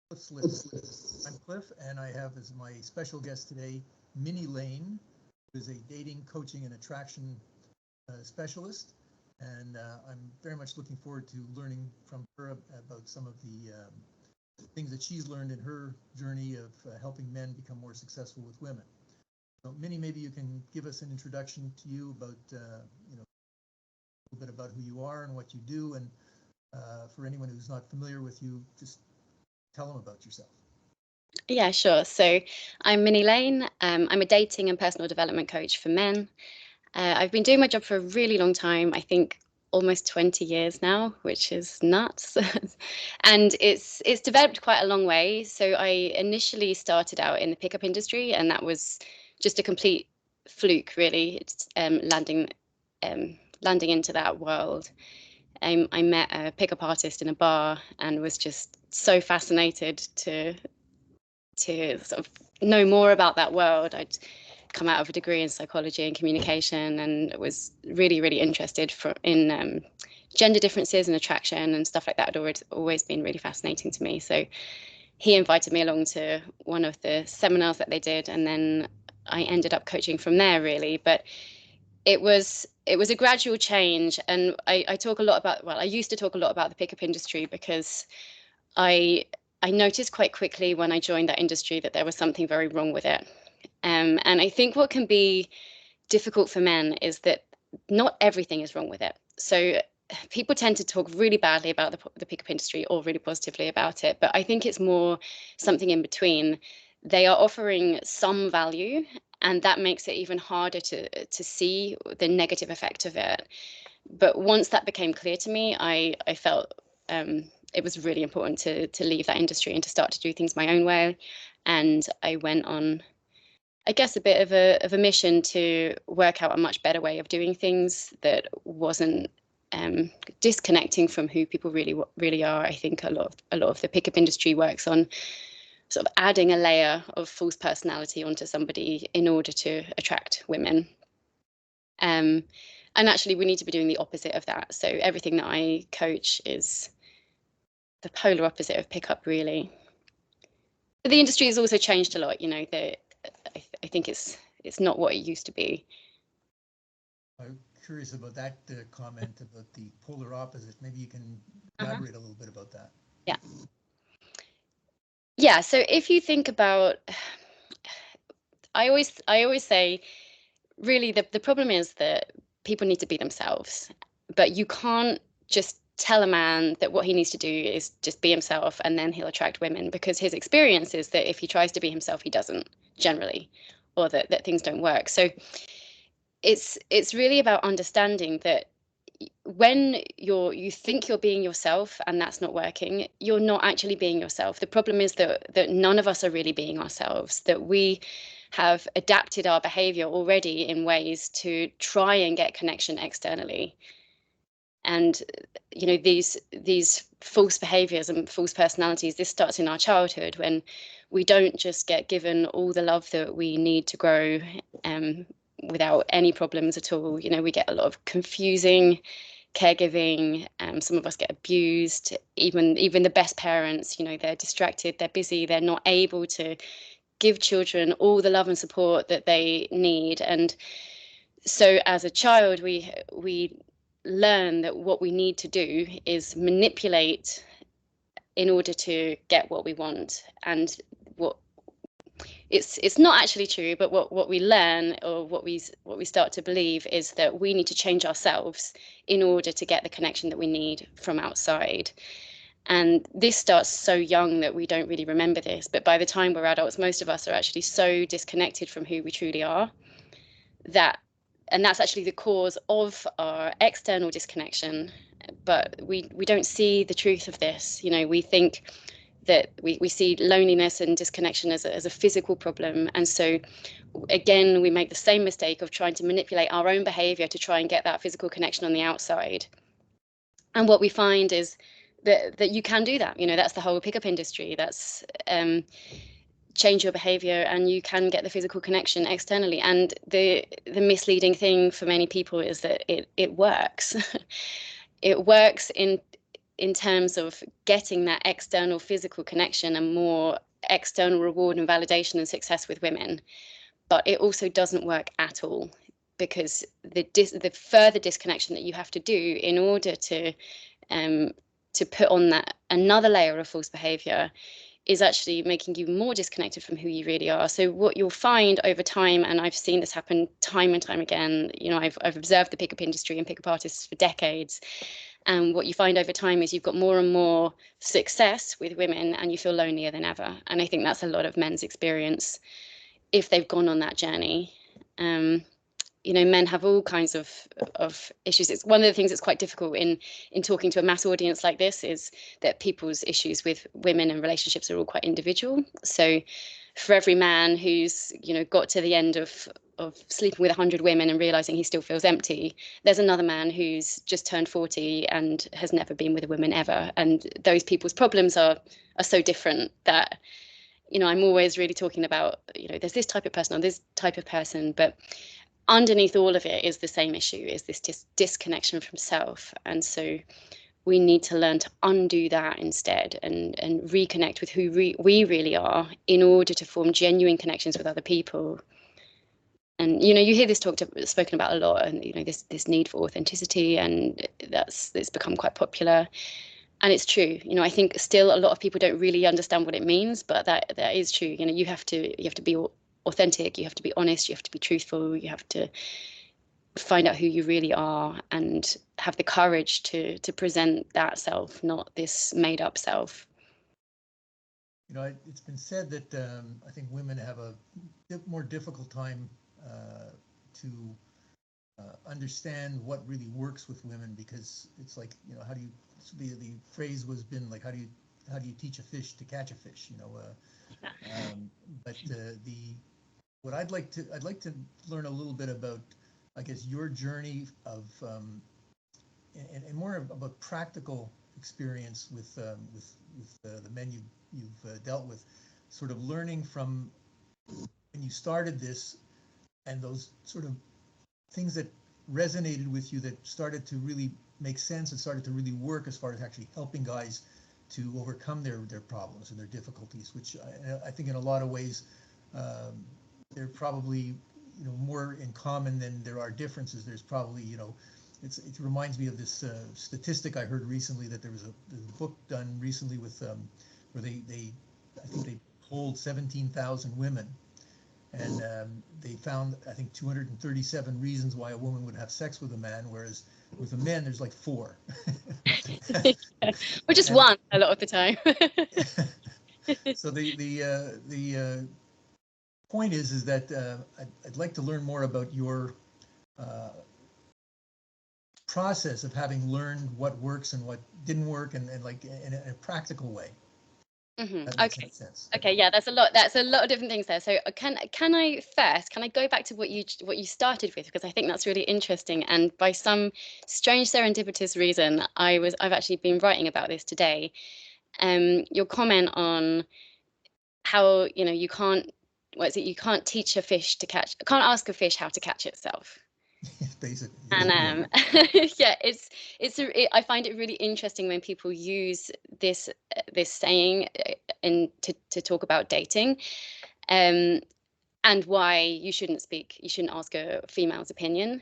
Cliff's List. I'm Cliff, and I have as my special guest today Minnie Lane, who is a dating, coaching, and attraction specialist. And I'm very much looking forward to learning from her about some of the things that she's learned in her journey of helping men become more successful with women. So, Minnie, maybe you can give us an introduction to you about, a little bit about who you are and what you do, and for anyone who's not familiar with you, just tell them about yourself. Yeah, sure. So I'm Minnie Lane. I'm a dating and personal development coach for men. I've been doing my job for a really long time, I think almost 20 years now, which is nuts. And it's developed quite a long way. So I initially started out in the pickup industry, and that was just a complete fluke, really. It's landing into that world. I met a pickup artist in a bar and was just so fascinated to sort of know more about that world. I'd come out of a degree in psychology and communication, and was really, really interested in gender differences and attraction and stuff like that. Had always been really fascinating to me. So he invited me along to one of the seminars that they did, and then I ended up coaching from there, really. But it was a gradual change, and I talk a lot about, well, I used to talk a lot about the pickup industry because I noticed quite quickly when I joined that industry that there was something very wrong with it. And I think what can be difficult for men is that not everything is wrong with it. So people tend to talk really badly about the pickup industry or really positively about it. But I think it's more something in between. They are offering some value, and that makes it even harder to see the negative effect of it. But once that became clear to me, I felt it was really important to leave that industry and to start to do things my own way. And I went on, I guess, a bit of a mission to work out a much better way of doing things that wasn't disconnecting from who people really are. I think a lot of the pickup industry works on sort of adding a layer of false personality onto somebody in order to attract women. And actually, we need to be doing the opposite of that. So everything that I coach is the polar opposite of pickup, really. But the industry has also changed a lot. I think it's not what it used to be. I'm curious about that comment about the polar opposite. Maybe you can elaborate a little bit about that. Yeah. So if you think about, I always say, really, the problem is that people need to be themselves, but you can't just tell a man that what he needs to do is just be himself and then he'll attract women, because his experience is that if he tries to be himself, he doesn't, generally, or that things don't work. So it's really about understanding that when you think you're being yourself and that's not working, you're not actually being yourself. The problem is that none of us are really being ourselves, that we have adapted our behavior already in ways to try and get connection externally. And these false behaviors and false personalities, this starts in our childhood, when we don't just get given all the love that we need to grow without any problems at all. We get a lot of confusing caregiving. Some of us get abused. Even the best parents, they're distracted, they're busy, they're not able to give children all the love and support that they need. And so as a child, we learn that what we need to do is manipulate in order to get what we want. And it's not actually true, but what we learn, or what we start to believe, is that we need to change ourselves in order to get the connection that we need from outside. And this starts so young that we don't really remember this, but by the time we're adults, most of us are actually so disconnected from who we truly are, and that's actually the cause of our external disconnection. But we don't see the truth of this. We think that we see loneliness and disconnection as a physical problem. And so again, we make the same mistake of trying to manipulate our own behavior to try and get that physical connection on the outside. And what we find is that you can do that. That's the whole pickup industry. That's change your behavior and you can get the physical connection externally. And the misleading thing for many people is that it works. It works in terms of getting that external physical connection and more external reward and validation and success with women. But it also doesn't work at all, because the further disconnection that you have to do in order to put on that another layer of false behavior is actually making you more disconnected from who you really are. So what you'll find over time, and I've seen this happen time and time again, you know, I've observed the pickup industry and pickup artists for decades. And what you find over time is you've got more and more success with women and you feel lonelier than ever. And I think that's a lot of men's experience if they've gone on that journey. You know, men have all kinds of issues. It's one of the things that's quite difficult in talking to a mass audience like this, is that people's issues with women and relationships are all quite individual. So for every man who's, you know, got to the end of sleeping with 100 women and realizing he still feels empty, there's another man who's just turned 40 and has never been with a woman ever. And those people's problems are so different that, you know, I'm always really talking about, you know, there's this type of person or this type of person, but underneath all of it is the same issue, is this disconnection from self. And so we need to learn to undo that instead and reconnect with who we really are in order to form genuine connections with other people. And, you know, you hear this spoken about a lot, and, you know, this need for authenticity, and it's become quite popular. And it's true. You know, I think still a lot of people don't really understand what it means, but that is true. You know, you have to be authentic, you have to be honest, you have to be truthful, you have to find out who you really are and have the courage to present that self, not this made up self. You know, it's been said that I think women have a more difficult time to understand what really works with women, because it's like, you know, how do you, the phrase was been like, how do you teach a fish to catch a fish, you know? But what I'd like to learn a little bit about, I guess, your journey of and more of a practical experience with the men you've dealt with, sort of learning from when you started this and those sort of things that resonated with you, that started to really make sense and started to really work as far as actually helping guys to overcome their problems and their difficulties, which I think in a lot of ways they're probably, you know, more in common than there are differences. There's probably, you know, it reminds me of this statistic I heard recently, that there was a book done recently with where I think they polled 17,000 women, and they found, I think, 237 reasons why a woman would have sex with a man, whereas with a man there's like 4. Or just one a lot of the time. So the point is that I'd like to learn more about your process of having learned what works and what didn't work, and like in a practical way. Okay. Okay. Yeah, that's a lot. That's a lot of different things there. So can I go back to what you started with, because I think that's really interesting. And by some strange serendipitous reason, I've actually been writing about this today. Your comment on how, you know, you can't teach a fish to catch, can't ask a fish how to catch itself. Basically. And yeah, I find it really interesting when people use this saying to talk about dating, and why you shouldn't ask a female's opinion,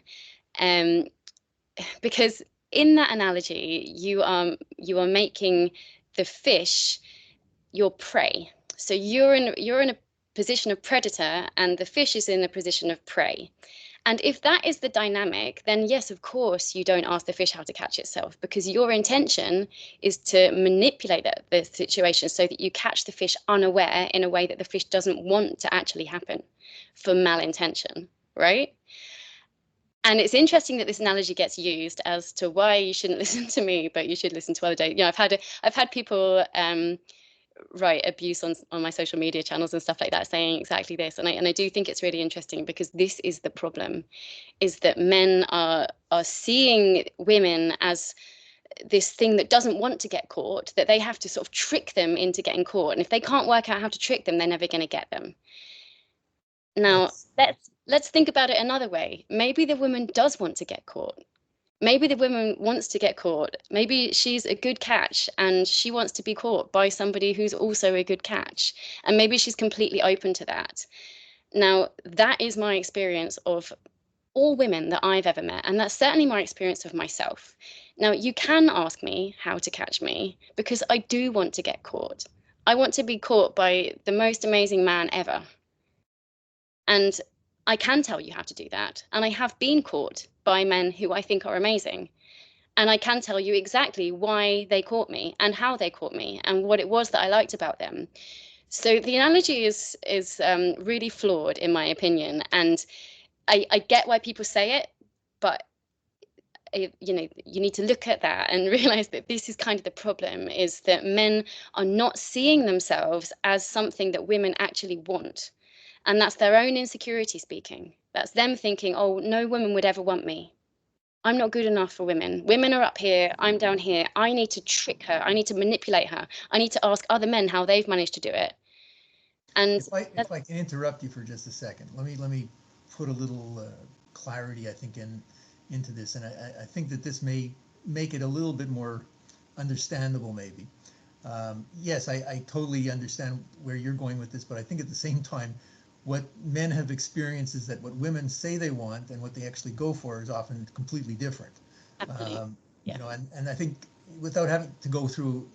because in that analogy you are making the fish your prey. So you're in a position of predator and the fish is in a position of prey. And if that is the dynamic, then yes, of course, you don't ask the fish how to catch itself, because your intention is to manipulate the situation so that you catch the fish unaware in a way that the fish doesn't want to actually happen, for malintention, right? And it's interesting that this analogy gets used as to why you shouldn't listen to me, but you should listen to other dating. You know, I've had people write abuse on my social media channels and stuff like that, saying exactly this. And I do think it's really interesting, because this is the problem, is that men are seeing women as this thing that doesn't want to get caught, that they have to sort of trick them into getting caught. And if they can't work out how to trick them, they're never going to get them. Now, let's think about it another way. Maybe the woman does want to get caught. Maybe the woman wants to get caught. Maybe she's a good catch and she wants to be caught by somebody who's also a good catch. And maybe she's completely open to that. Now, that is my experience of all women that I've ever met. And that's certainly my experience of myself. Now, you can ask me how to catch me because I do want to get caught. I want to be caught by the most amazing man ever. And I can tell you how to do that. And I have been caught by men who I think are amazing. And I can tell you exactly why they caught me and how they caught me and what it was that I liked about them. So the analogy is really flawed, in my opinion. And I get why people say it, but you know, you need to look at that and realize that this is kind of the problem, is that men are not seeing themselves as something that women actually want. And that's their own insecurity speaking. That's them thinking, oh, no woman would ever want me. I'm not good enough for women. Women are up here, I'm down here. I need to trick her. I need to manipulate her. I need to ask other men how they've managed to do it. And if I can interrupt you for just a second, let me put a little clarity, I think, into this, and I think that this may make it a little bit more understandable, maybe. Yes, I totally understand where you're going with this, but I think at the same time, what men have experienced is that what women say they want and what they actually go for is often completely different. absolutely. You know, and I think without having to go through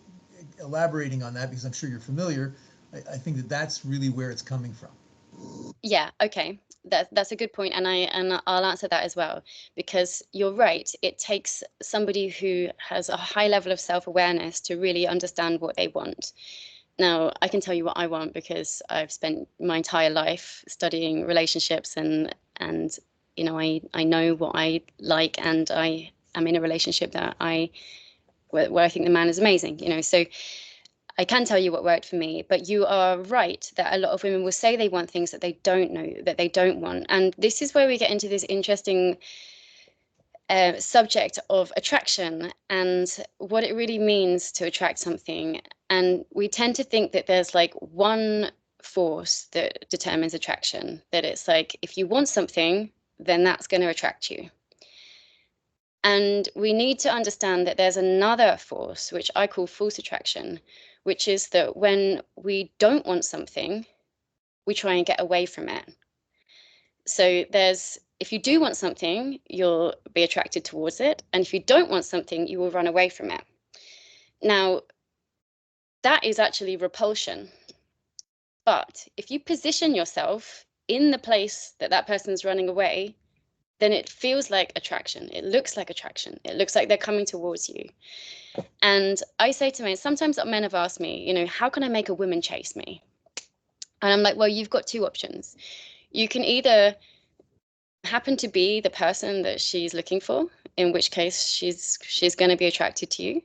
elaborating on that, because I'm sure you're familiar, I think that that's really where it's coming from. Yeah, okay. That's a good point, and I'll answer that as well, because you're right. It takes somebody who has a high level of self-awareness to really understand what they want. Now, I can tell you what I want because I've spent my entire life studying relationships, and you know, I know what I like, and I am in a relationship that where I think the man is amazing, you know. So I can tell you what worked for me, but you are right that a lot of women will say they want things that they don't know, that they don't want. And this is where we get into this interesting subject of attraction and what it really means to attract something. And we tend to think that there's like one force that determines attraction, that it's like, if you want something, then that's going to attract you. And we need to understand that there's another force, which I call false attraction, which is that when we don't want something, we try and get away from it. So if you do want something, you'll be attracted towards it. And if you don't want something, you will run away from it. Now, that is actually repulsion. But if you position yourself in the place that that person's running away, then it feels like attraction. It looks like attraction. It looks like they're coming towards you. And I say to men, sometimes men have asked me, you know, how can I make a woman chase me? And I'm like, well, you've got two options. You can either happen to be the person that she's looking for, in which case she's going to be attracted to you,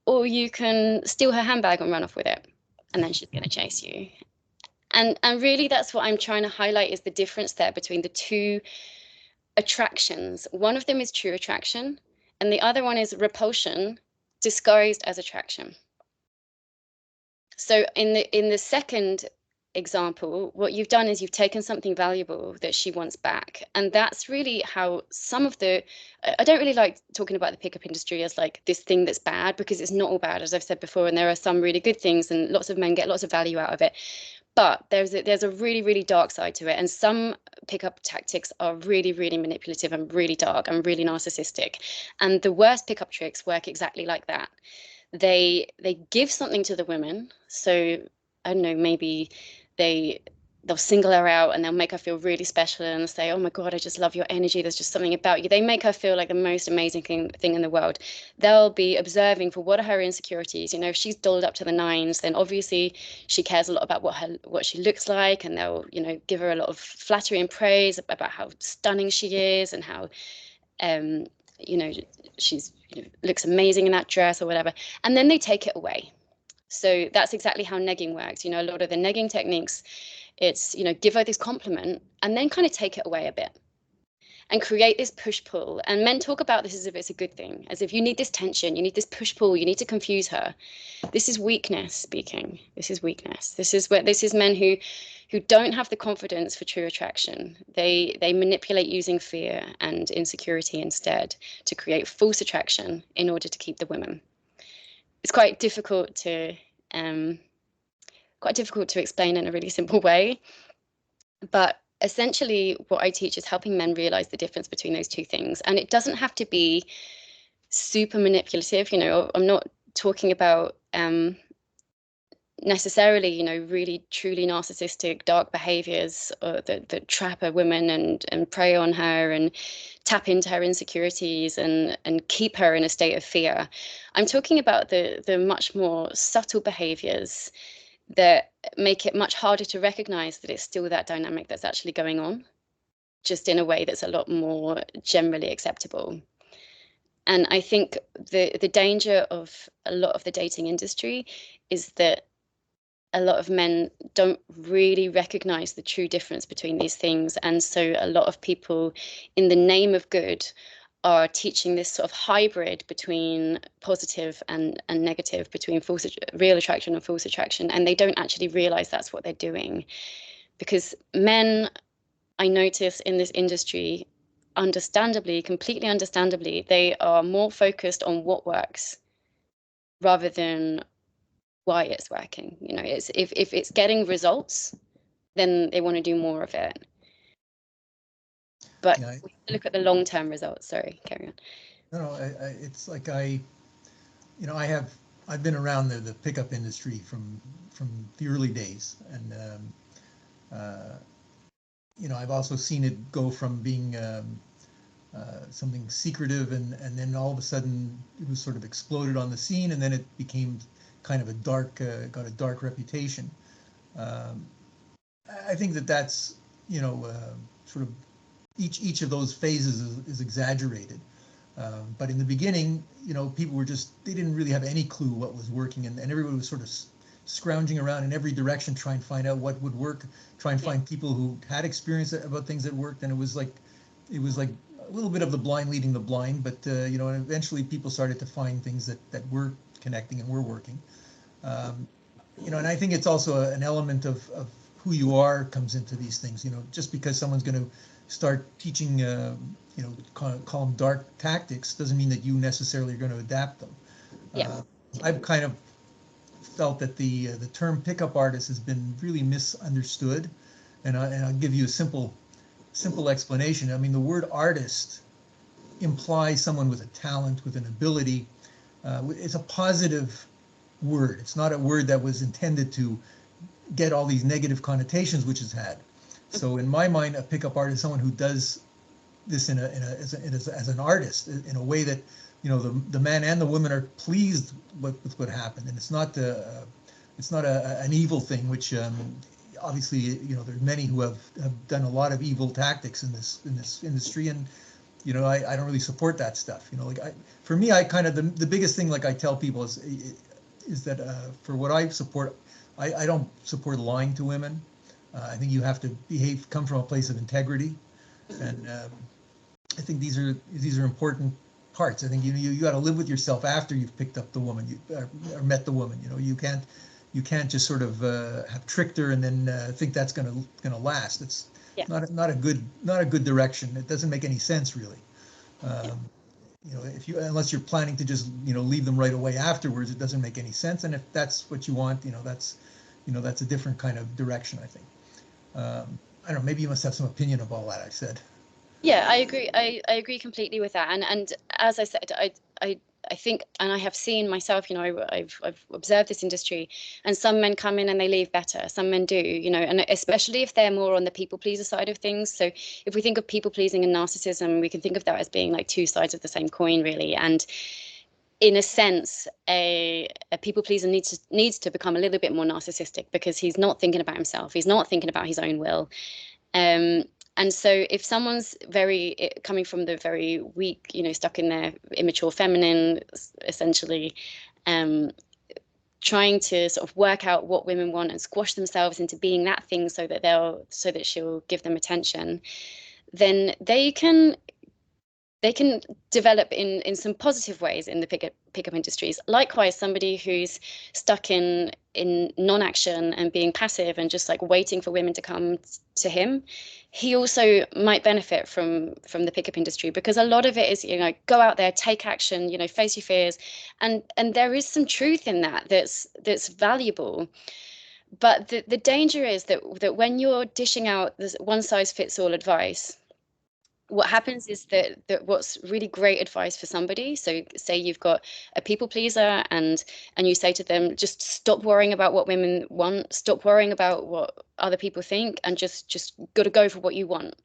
or you can steal her handbag and run off with it, and then she's going to chase you. And really, that's what I'm trying to highlight, is the difference there between the two attractions. One of them is true attraction, and the other one is repulsion disguised as attraction. So in the second example, what you've done is you've taken something valuable that she wants back. And that's really how some of I don't really like talking about the pickup industry as like this thing that's bad, because it's not all bad, as I've said before, and there are some really good things and lots of men get lots of value out of it. But there's a really, really dark side to it. And some pickup tactics are really, really manipulative and really dark and really narcissistic. And the worst pickup tricks work exactly like that. They give something to the women. So I don't know, maybe they'll single her out and they'll make her feel really special and say, oh my God, I just love your energy. There's just something about you. They make her feel like the most amazing thing in the world. They'll be observing for what are her insecurities. You know, if she's dolled up to the nines, then obviously she cares a lot about what she looks like, and they'll, you know, give her a lot of flattery and praise about how stunning she is and how, you know, she's, you know, looks amazing in that dress or whatever. And then they take it away. So that's exactly how negging works. You know, a lot of the negging techniques, it's, you know, give her this compliment and then kind of take it away a bit and create this push-pull. And men talk about this as if it's a good thing, as if you need this tension, you need this push-pull, you need to confuse her. This is weakness speaking. This is weakness. This is men who who don't have the confidence for true attraction. They manipulate using fear and insecurity instead to create false attraction in order to keep the women. It's quite difficult to explain in a really simple way, but essentially what I teach is helping men realize the difference between those two things. And it doesn't have to be super manipulative. You know, I'm not talking about necessarily, you know, really truly narcissistic dark behaviors that trap a woman and prey on her and tap into her insecurities and keep her in a state of fear. I'm talking about the much more subtle behaviors that make it much harder to recognize that it's still that dynamic that's actually going on, just in a way that's a lot more generally acceptable. And I think the danger of a lot of the dating industry is that a lot of men don't really recognize the true difference between these things. And so a lot of people, in the name of good, are teaching this sort of hybrid between positive and negative, between real attraction and false attraction. And they don't actually realize that's what they're doing. Because men, I notice in this industry, understandably, completely understandably, they are more focused on what works rather than why it's working. You know, it's if it's getting results, then they want to do more of it. But Yeah, look at the long-term results. Sorry, carry on. no, it's like you know, I've been around the pickup industry from the early days, and you know, I've also seen it go from being something secretive, and then all of a sudden it was sort of exploded on the scene, and then it became kind of a dark, got a dark reputation. I think that's, you know, sort of each of those phases is exaggerated. But in the beginning, you know, people were just, they didn't really have any clue what was working, and everybody was sort of scrounging around in every direction trying to find out what would work, try and find people who had experience about things that worked. And it was like a little bit of the blind leading the blind, but you know, and eventually people started to find things that were connecting and were working. You know, and I think it's also an element of who you are comes into these things. You know, just because someone's going to start teaching, you know, call them dark tactics, doesn't mean that you necessarily are going to adapt them. Yeah. I've kind of felt that the term pickup artist has been really misunderstood, and I'll give you a simple explanation. I mean, the word artist implies someone with a talent, with an ability. It's a positive word. It's not a word that was intended to get all these negative connotations, which it's had. So in my mind, a pickup artist is someone who does this as an artist in a way that, you know, the man and the woman are pleased with what happened, and it's not an evil thing, which obviously, you know, there's many who have done a lot of evil tactics in this industry, and you know, I don't really support that stuff. You know, like for me, I kind of the biggest thing, like I tell people, is that for what I support, I don't support lying to women. I think you have to come from a place of integrity, and I think these are important parts. I think you got to live with yourself after you've picked up the woman, or met the woman. You know, you can't just sort of have tricked her and then think that's gonna last. It's not a good direction. It doesn't make any sense, really. You know, unless you're planning to just, you know, leave them right away afterwards, it doesn't make any sense. And if that's what you want, you know, that's a different kind of direction, I think. I don't know, maybe you must have some opinion of all that I said. Yeah, I agree. I agree completely with that. And as I said, I think, and I have seen myself, you know, I've observed this industry, and some men come in and they leave better. Some men do, you know, and especially if they're more on the people pleaser side of things. So if we think of people pleasing and narcissism, we can think of that as being like two sides of the same coin, really. And in a sense, a people pleaser needs to become a little bit more narcissistic, because he's not thinking about himself. He's not thinking about his own will. And so if someone's coming from the very weak, you know, stuck in their immature feminine, essentially, trying to sort of work out what women want and squash themselves into being that thing so that she'll give them attention, then they can they can develop in some positive ways in the pickup industries. Likewise, somebody who's stuck in non-action and being passive and just like waiting for women to come to him, he also might benefit from the pickup industry, because a lot of it is, you know, go out there, take action, you know, face your fears, and there is some truth in that that's valuable. But the danger is that when you're dishing out this one size fits all advice, what happens is that what's really great advice for somebody, so say you've got a people pleaser and you say to them, just stop worrying about what women want, stop worrying about what other people think, and just got to go for what you want,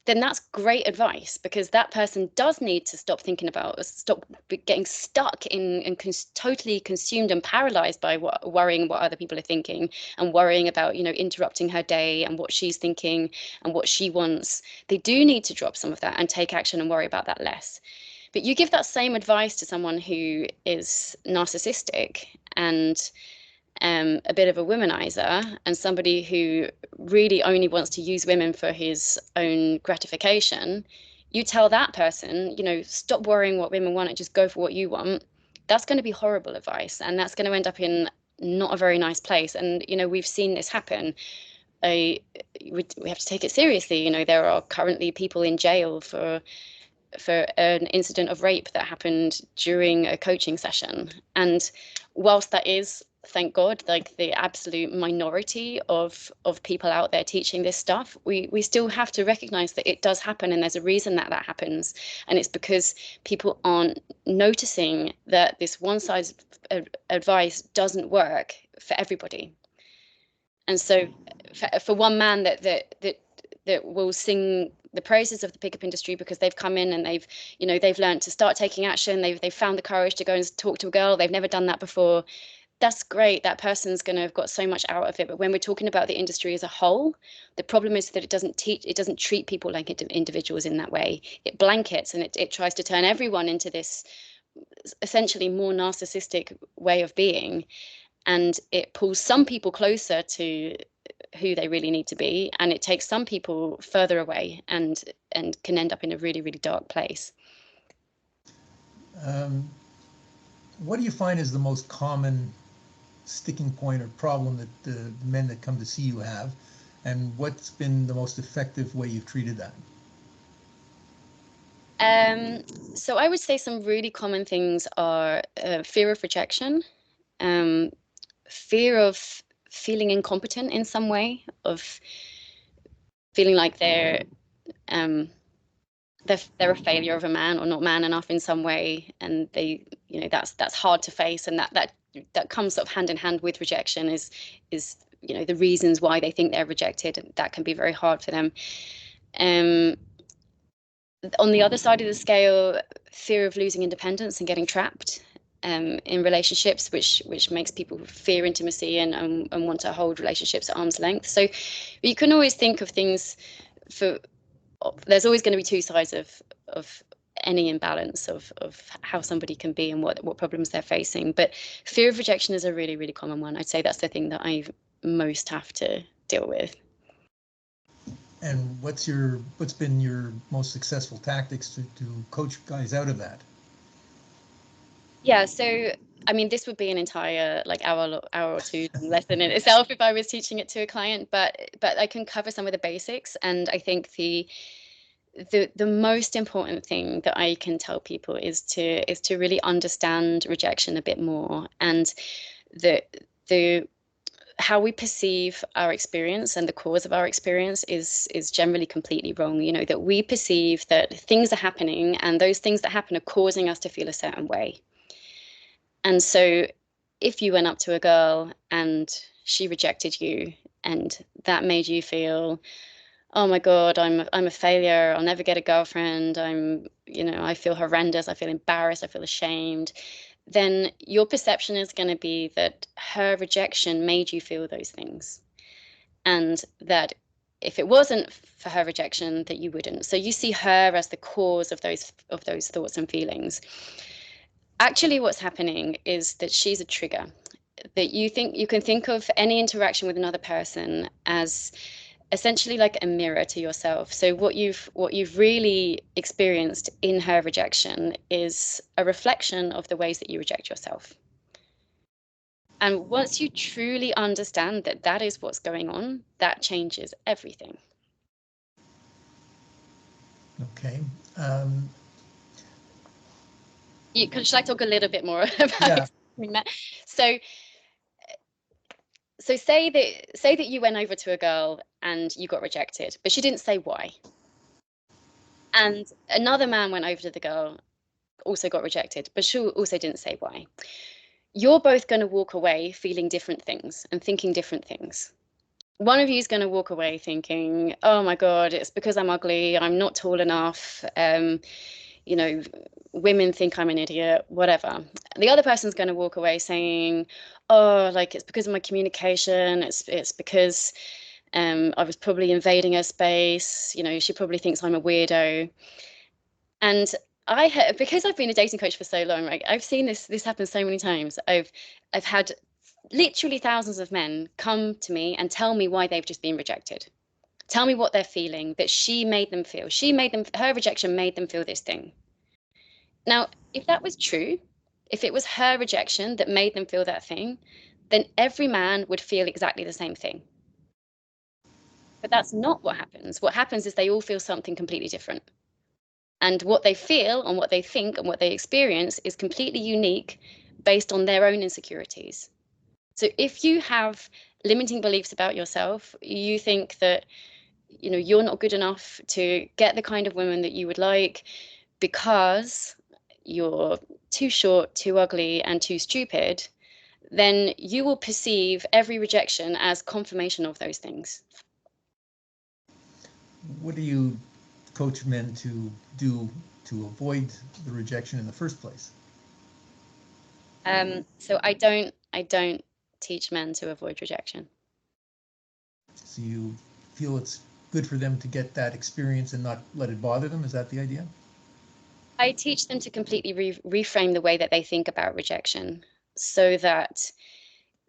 then that's great advice, because that person does need to stop getting stuck in totally consumed and paralyzed by worrying what other people are thinking, and worrying about, you know, interrupting her day and what she's thinking and what she wants. They do need to drop some of that and take action and worry about that less. But you give that same advice to someone who is narcissistic and a bit of a womanizer, and somebody who really only wants to use women for his own gratification, you tell that person, you know, stop worrying what women want and just go for what you want. That's going to be horrible advice, and that's going to end up in not a very nice place. And, you know, we've seen this happen. We have to take it seriously. You know, there are currently people in jail for an incident of rape that happened during a coaching session. And whilst that is, thank God, like the absolute minority of people out there teaching this stuff, we still have to recognize that it does happen, and there's a reason that happens. And it's because people aren't noticing that this one size advice doesn't work for everybody. And so for one man that will sing the praises of the pickup industry because they've come in and they've learned to start taking action, they've found the courage to go and talk to a girl, they've never done that before, that's great. That person's going to have got so much out of it. But when we're talking about the industry as a whole, the problem is that it doesn't treat people like individuals in that way. It blankets, and it tries to turn everyone into this essentially more narcissistic way of being, and it pulls some people closer to who they really need to be, and it takes some people further away and can end up in a really, really dark place. What do you find is the most common sticking point or problem that the men that come to see you have, and what's been the most effective way you've treated that? So I would say some really common things are fear of rejection, fear of feeling incompetent in some way, of feeling like they're a failure of a man or not man enough in some way, and they, you know, that's hard to face, and that comes sort of hand in hand with rejection, is you know, the reasons why they think they're rejected, and that can be very hard for them. On the other side of the scale, fear of losing independence and getting trapped in relationships, which makes people fear intimacy and want to hold relationships at arm's length. So you can always think of things there's always going to be two sides of any imbalance of how somebody can be and what problems they're facing. But fear of rejection is a really, really common one. I'd say that's the thing that I most have to deal with. And what's been your most successful tactics to coach guys out of that? Yeah, so I mean, this would be an entire like hour or two lesson in itself if I was teaching it to a client, but I can cover some of the basics. And I think the most important thing that I can tell people is to really understand rejection a bit more, and the how we perceive our experience and the cause of our experience is generally completely wrong. You know, that we perceive that things are happening, and those things that happen are causing us to feel a certain way. And so if you went up to a girl and she rejected you, and that made you feel, oh my God, I'm a failure, I'll never get a girlfriend, I feel horrendous, I feel embarrassed, I feel ashamed, then your perception is going to be that her rejection made you feel those things, and that if it wasn't for her rejection, that you wouldn't. So you see her as the cause of those thoughts and feelings. Actually, what's happening is that she's a trigger, that you can think of any interaction with another person as essentially like a mirror to yourself. So what you've really experienced in her rejection is a reflection of the ways that you reject yourself. And once you truly understand that that is what's going on, that changes everything. Okay. Should I talk a little bit more about Yeah. that? So say that you went over to a girl and you got rejected, but she didn't say why. And another man went over to the girl, also got rejected, but she also didn't say why. You're both going to walk away feeling different things and thinking different things. One of you is going to walk away thinking, oh my God, it's because I'm ugly, I'm not tall enough, you know, women think I'm an idiot, whatever. The other person's going to walk away saying, oh, like it's because of my communication, it's because I was probably invading her space, you know, she probably thinks I'm a weirdo. And because I've been a dating coach for so long, right, I've seen this happen so many times. I've had literally thousands of men come to me and tell me why they've just been rejected. Tell me what they're feeling, that she made them feel. Her rejection made them feel this thing. Now, if that was true, if it was her rejection that made them feel that thing, then every man would feel exactly the same thing. But that's not what happens. What happens is they all feel something completely different. And what they feel and what they think and what they experience is completely unique based on their own insecurities. So if you have limiting beliefs about yourself, you think that, you know, you're not good enough to get the kind of woman that you would like because you're too short, too ugly, and too stupid, then you will perceive every rejection as confirmation of those things. What do you coach men to do to avoid the rejection in the first place? So I don't teach men to avoid rejection. So you feel it's good for them to get that experience and not let it bother them? Is that the idea? I teach them to completely reframe the way that they think about rejection so that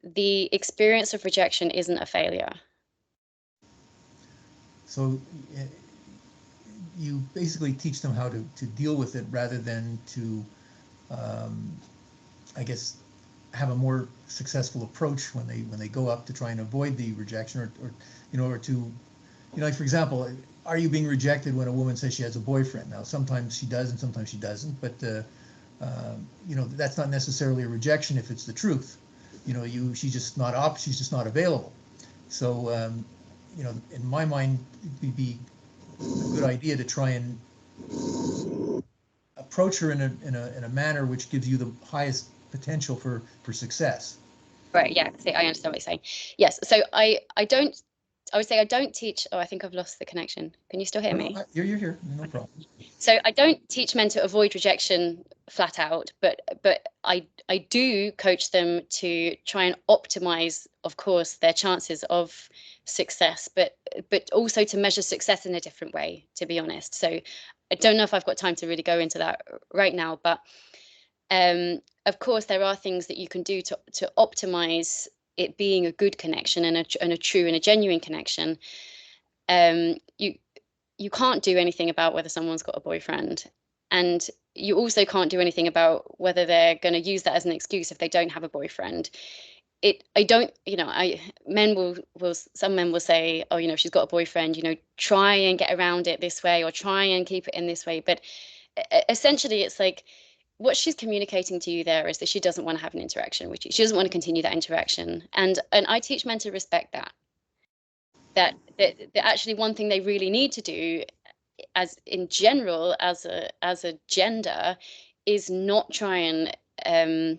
the experience of rejection isn't a failure. So you basically teach them how to deal with it rather than to, I guess, have a more successful approach when they go up to try and avoid the rejection, or you know, or to, you know, like for example, are you being rejected when a woman says she has a boyfriend? Now, sometimes she does and sometimes she doesn't, but you know, that's not necessarily a rejection if it's the truth. You know, she's just not available. So, you know, in my mind, it'd be a good idea to try and approach her in a manner which gives you the highest potential for success. Right, yeah, see, I understand what you're saying. Yes, so I would say I don't teach. Oh, I think I've lost the connection. Can you still hear me? You're here, no problem. So I don't teach men to avoid rejection flat out, but I do coach them to try and optimize, of course, their chances of success, but also to measure success in a different way, to be honest. So I don't know if I've got time to really go into that right now, but of course there are things that you can do to optimize it being a good connection and a true and a genuine connection. You can't do anything about whether someone's got a boyfriend, and you also can't do anything about whether they're going to use that as an excuse if they don't have a boyfriend. I don't, you know, some men will say, oh, you know, she's got a boyfriend, you know, try and get around it this way or try and keep it in this way. But essentially it's like what she's communicating to you there is that she doesn't want to have an interaction with you. She doesn't want to continue that interaction. And I teach men to respect that. That actually one thing they really need to do, as in general, as a gender, is not try and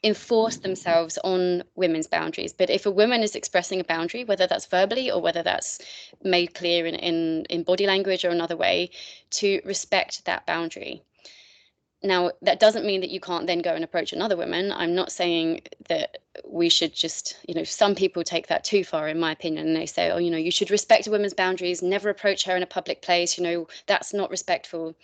enforce themselves on women's boundaries. But if a woman is expressing a boundary, whether that's verbally or whether that's made clear in body language or another way, to respect that boundary. Now, that doesn't mean that you can't then go and approach another woman. I'm not saying that we should just, you know, some people take that too far, in my opinion, and they say, oh, you know, you should respect a woman's boundaries, never approach her in a public place, you know, that's not respectful.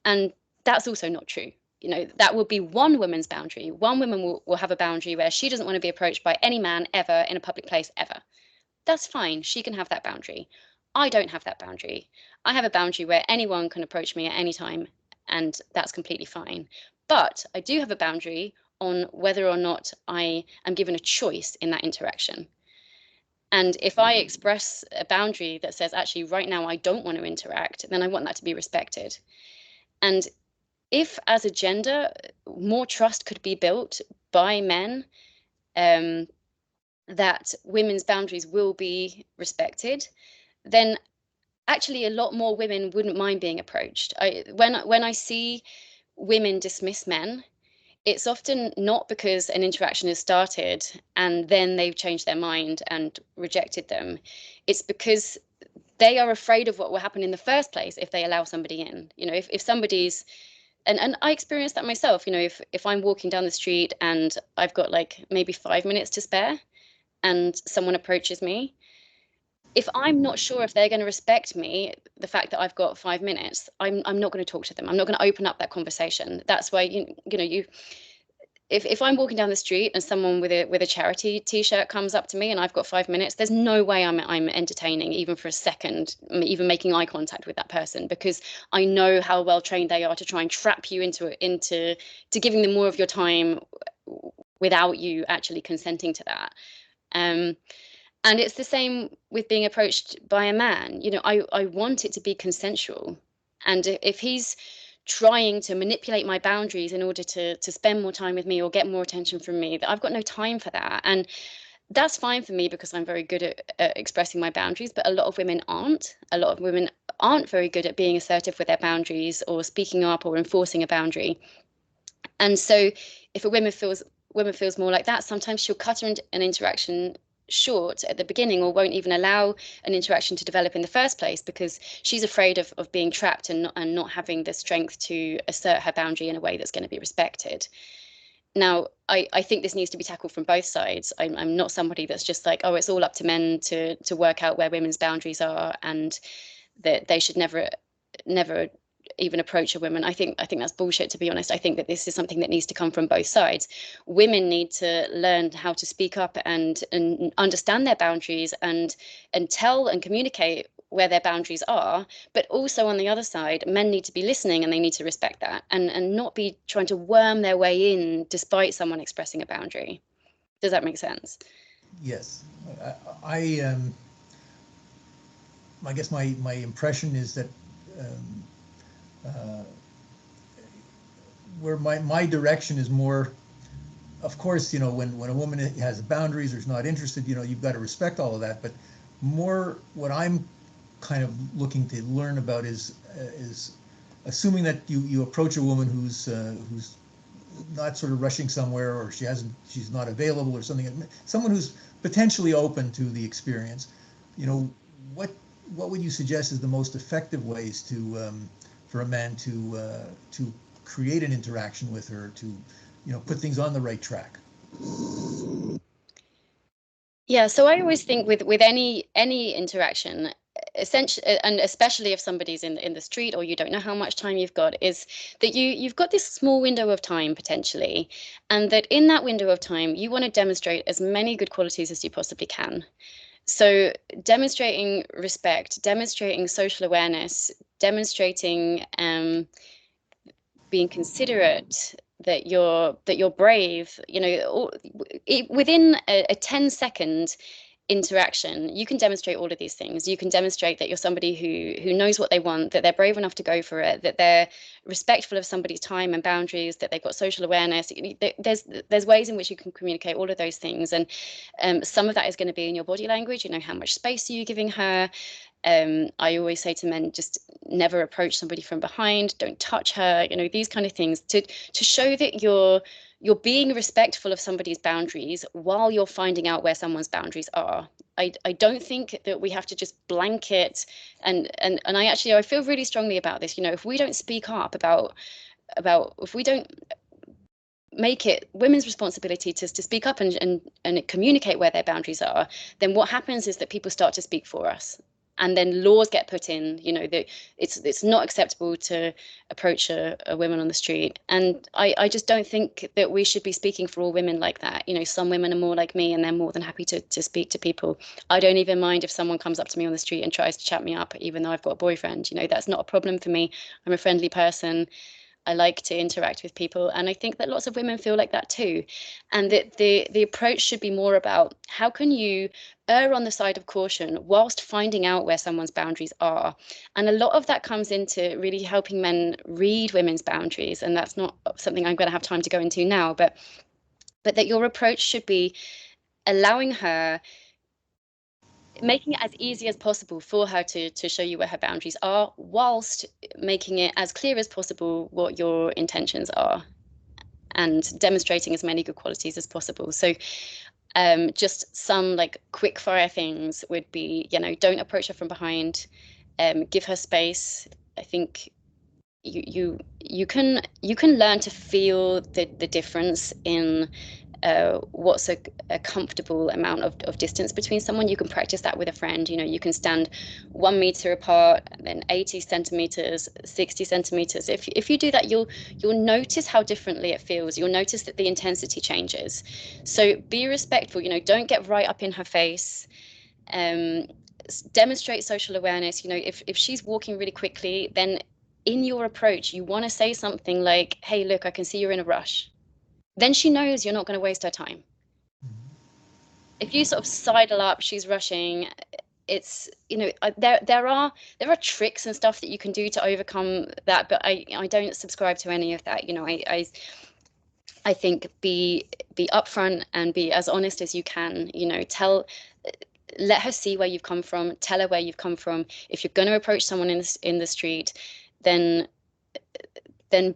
And that's also not true. You know, that will be one woman's boundary. One woman will have a boundary where she doesn't want to be approached by any man ever in a public place ever. That's fine. She can have that boundary. I don't have that boundary. I have a boundary where anyone can approach me at any time, and that's completely fine. But I do have a boundary on whether or not I am given a choice in that interaction. And if I express a boundary that says, actually, right now I don't want to interact, then I want that to be respected. And if, as a gender, more trust could be built by men, that women's boundaries will be respected, then actually a lot more women wouldn't mind being approached. When I see women dismiss men, it's often not because an interaction has started and then they've changed their mind and rejected them. It's because they are afraid of what will happen in the first place if they allow somebody in. You know, if somebody's, and I experienced that myself, you know, if I'm walking down the street and I've got like maybe 5 minutes to spare and someone approaches me, if I'm not sure if they're going to respect me, the fact that I've got 5 minutes, I'm not going to talk to them. I'm not going to open up that conversation. That's why if I'm walking down the street and someone with a charity T-shirt comes up to me and I've got 5 minutes, there's no way I'm entertaining even for a second, even making eye contact with that person, because I know how well trained they are to try and trap you into giving them more of your time without you actually consenting to that. And it's the same with being approached by a man. You know, I want it to be consensual. And if he's trying to manipulate my boundaries in order to spend more time with me or get more attention from me, I've got no time for that. And that's fine for me because I'm very good at expressing my boundaries, but a lot of women aren't. A lot of women aren't very good at being assertive with their boundaries or speaking up or enforcing a boundary. And so if a woman feels more like that, sometimes she'll cut an interaction short at the beginning or won't even allow an interaction to develop in the first place because she's afraid of being trapped and not having the strength to assert her boundary in a way that's going to be respected. Now, I think this needs to be tackled from both sides. I'm not somebody that's just like, oh, it's all up to men to work out where women's boundaries are and that they should never even approach a woman. I think that's bullshit, to be honest. I think that this is something that needs to come from both sides. Women need to learn how to speak up and understand their boundaries and tell and communicate where their boundaries are. But also on the other side, men need to be listening and they need to respect that and not be trying to worm their way in despite someone expressing a boundary. Does that make sense? Yes. I guess my impression is that where my direction is more, of course, you know, when a woman has boundaries or is not interested, you know, you've got to respect all of that. But more what I'm kind of looking to learn about is assuming that you approach a woman who's not sort of rushing somewhere, or she's not available or something, someone who's potentially open to the experience. You know, what would you suggest is the most effective ways to for a man to create an interaction with her, to, you know, put things on the right track? Yeah, so I always think with any interaction, essentially, and especially if somebody's in the street or you don't know how much time you've got, is that you've got this small window of time potentially, and that in that window of time you want to demonstrate as many good qualities as you possibly can. So demonstrating respect, demonstrating social awareness, demonstrating being considerate, that you're brave, you know, within a 10-second interaction, you can demonstrate all of these things. You can demonstrate that you're somebody who knows what they want, that they're brave enough to go for it, that they're respectful of somebody's time and boundaries, that they've got social awareness. There's ways in which you can communicate all of those things, and some of that is going to be in your body language. You know, how much space are you giving her? I always say to men, just never approach somebody from behind, don't touch her, you know, these kind of things to show that you're being respectful of somebody's boundaries while you're finding out where someone's boundaries are. I don't think that we have to just blanket and I feel really strongly about this. You know, if we don't speak up about if we don't make it women's responsibility to speak up and communicate where their boundaries are, then what happens is that people start to speak for us. and then laws get put in, you know, that it's not acceptable to approach a woman on the street. And I just don't think that we should be speaking for all women like that. You know, some women are more like me and they're more than happy to speak to people. I don't even mind if someone comes up to me on the street and tries to chat me up, even though I've got a boyfriend. You know, that's not a problem for me. I'm a friendly person. I like to interact with people, and I think that lots of women feel like that too. And that the approach should be more about how can you err on the side of caution whilst finding out where someone's boundaries are. And a lot of that comes into really helping men read women's boundaries, and that's not something I'm going to have time to go into now, but that your approach should be allowing her, making it as easy as possible for her to show you where her boundaries are, whilst making it as clear as possible what your intentions are, and demonstrating as many good qualities as possible. So just some like quick fire things would be, you know, don't approach her from behind, give her space. I think you can learn to feel the difference in what's a comfortable amount of distance between someone. You can practice that with a friend. You know, you can stand 1 meter apart, and then 80 centimeters, 60 centimeters. If you do that, you'll notice how differently it feels. You'll notice that the intensity changes. So be respectful. You know, don't get right up in her face. Demonstrate social awareness. You know, if she's walking really quickly, then in your approach, you want to say something like, "Hey, look, I can see you're in a rush." Then she knows you're not going to waste her time. If you sort of sidle up, she's rushing, it's, you know, there are tricks and stuff that you can do to overcome that, but I don't subscribe to any of that. You know, I think be upfront and be as honest as you can. You know, let her see where you've come from. Tell her where you've come from. If you're going to approach someone in the street, then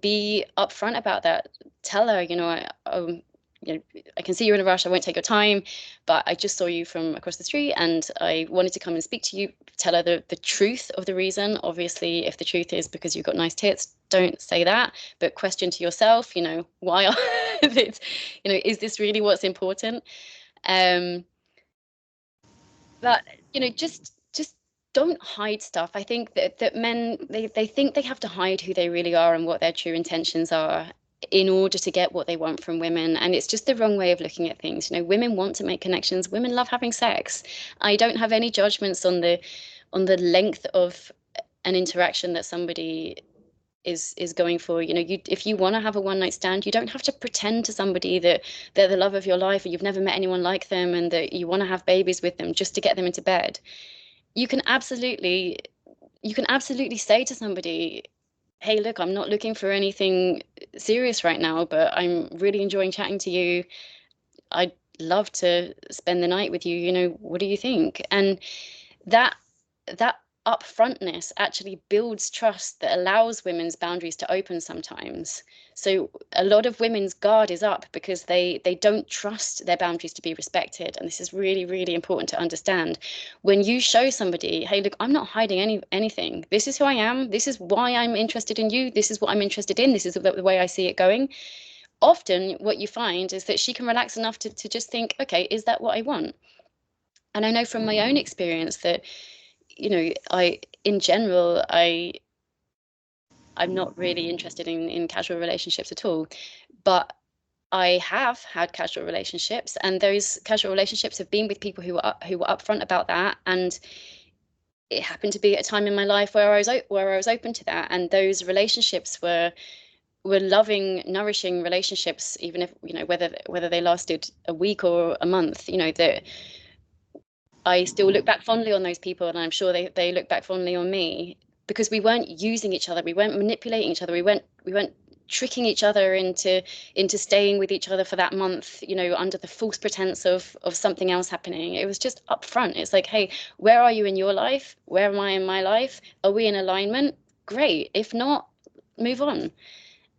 be upfront about that. Tell her, you know, I can see you're in a rush. I won't take your time, but I just saw you from across the street and I wanted to come and speak to you. Tell her the truth of the reason. Obviously, if the truth is because you've got nice tits, don't say that, but question to yourself, you know, why are it, you know, is this really what's important? But, you know, just don't hide stuff. I think that men, they think they have to hide who they really are and what their true intentions are in order to get what they want from women. And it's just the wrong way of looking at things. You know, women want to make connections. Women love having sex. I don't have any judgments on the length of an interaction that somebody is going for. You know, if you want to have a one-night stand, you don't have to pretend to somebody that they're the love of your life or you've never met anyone like them and that you want to have babies with them just to get them into bed. You can absolutely say to somebody, "Hey, look, I'm not looking for anything serious right now, but I'm really enjoying chatting to you. I'd love to spend the night with you. You know, what do you think?" And that upfrontness actually builds trust that allows women's boundaries to open sometimes. So a lot of women's guard is up because they don't trust their boundaries to be respected. And this is really, really important to understand. When you show somebody, "Hey, look, I'm not hiding anything. This is who I am. This is why I'm interested in you. This is what I'm interested in. This is the way I see it going." Often what you find is that she can relax enough to just think, okay, is that what I want? And I know from my own experience that, you know, in general, I'm not really interested in casual relationships at all, but I have had casual relationships, and those casual relationships have been with people who were upfront about that, and it happened to be at a time in my life where I was open to that, and those relationships were loving, nourishing relationships, even if, you know, whether they lasted a week or a month. You know, that I still look back fondly on those people, and I'm sure they look back fondly on me, because we weren't using each other, we weren't manipulating each other, we weren't tricking each other into staying with each other for that month, you know, under the false pretense of something else happening. It was just upfront. It's like, hey, where are you in your life? Where am I in my life? Are we in alignment? Great. If not, move on.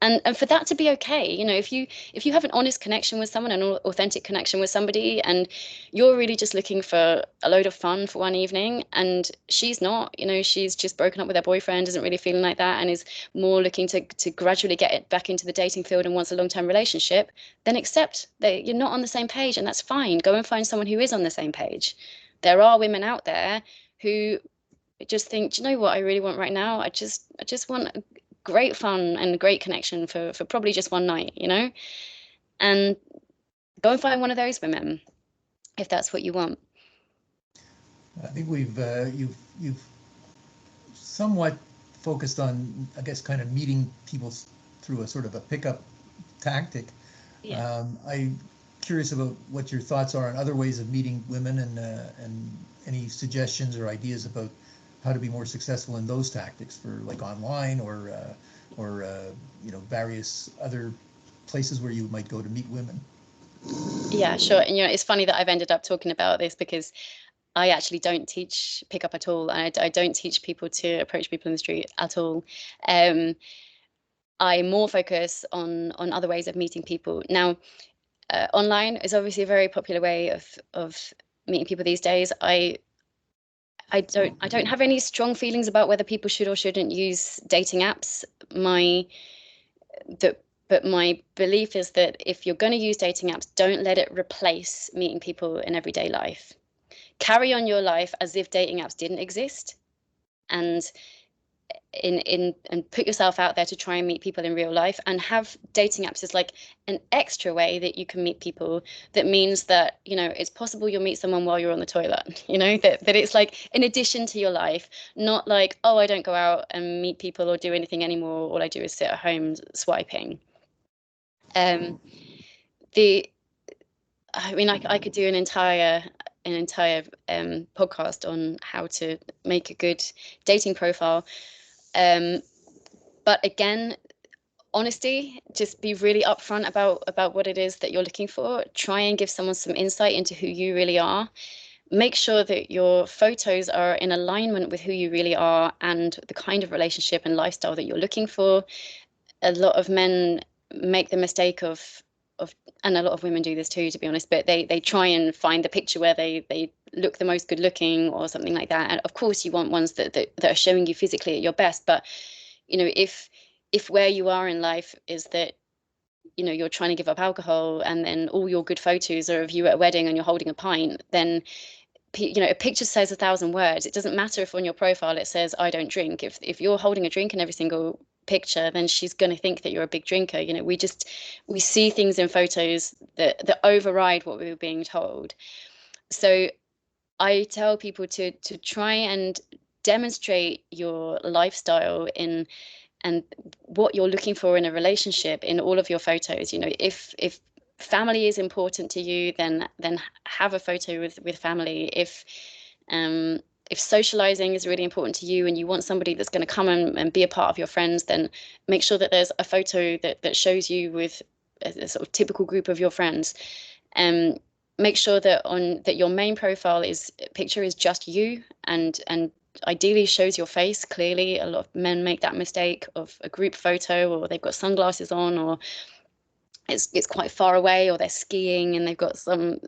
And for that to be okay, you know, if you have an honest connection with someone, an authentic connection with somebody, and you're really just looking for a load of fun for one evening, and she's not, you know, she's just broken up with her boyfriend, isn't really feeling like that, and is more looking to gradually get it back into the dating field and wants a long-term relationship, then accept that you're not on the same page, and that's fine. Go and find someone who is on the same page. There are women out there who just think, do you know what I really want right now? I just want great fun and great connection for probably just one night, you know? And go and find one of those women if that's what you want. I think you've somewhat focused on, I guess, kind of meeting people through a sort of a pickup tactic. Yeah. I'm curious about what your thoughts are on other ways of meeting women, and any suggestions or ideas about how to be more successful in those tactics, for like online or various other places where you might go to meet women. Yeah, sure. And it's funny that I've ended up talking about this because I actually don't teach pickup at all. I don't teach people to approach people in the street at all. I more focus on other ways of meeting people. Now, online is obviously a very popular way of meeting people these days. I don't have any strong feelings about whether people should or shouldn't use dating apps. But my belief is that if you're going to use dating apps, don't let it replace meeting people in everyday life. Carry on your life as if dating apps didn't exist, and and put yourself out there to try and meet people in real life, and have dating apps as like an extra way that you can meet people. That means that it's possible you'll meet someone while you're on the toilet, that it's like in addition to your life, not like, oh, I don't go out and meet people or do anything anymore, all I do is sit at home swiping. The I mean, I could do an entire podcast on how to make a good dating profile. But again, honesty, just be really upfront about what it is that you're looking for. Try and give someone some insight into who you really are. Make sure that your photos are in alignment with who you really are and the kind of relationship and lifestyle that you're looking for. A lot of men make the mistake of and a lot of women do this too, to be honest, but they try and find the picture where they look the most good looking or something like that. And of course you want ones that are showing you physically at your best, but if where you are in life is that you're trying to give up alcohol, and then all your good photos are of you at a wedding and you're holding a pint, then a picture says 1,000 words. It doesn't matter if on your profile it says I don't drink. If you're holding a drink in every single picture, then she's going to think that you're a big drinker. We see things in photos that override what we were being told. So I tell people to try and demonstrate your lifestyle and what you're looking for in a relationship in all of your photos. If family is important to you, then have a photo with family. If socializing is really important to you and you want somebody that's going to come and be a part of your friends, then make sure that there's a photo that shows you with a sort of typical group of your friends. Make sure that your main profile picture is just you, and ideally shows your face clearly. A lot of men make that mistake of a group photo, or they've got sunglasses on, or it's quite far away, or they're skiing and they've got some,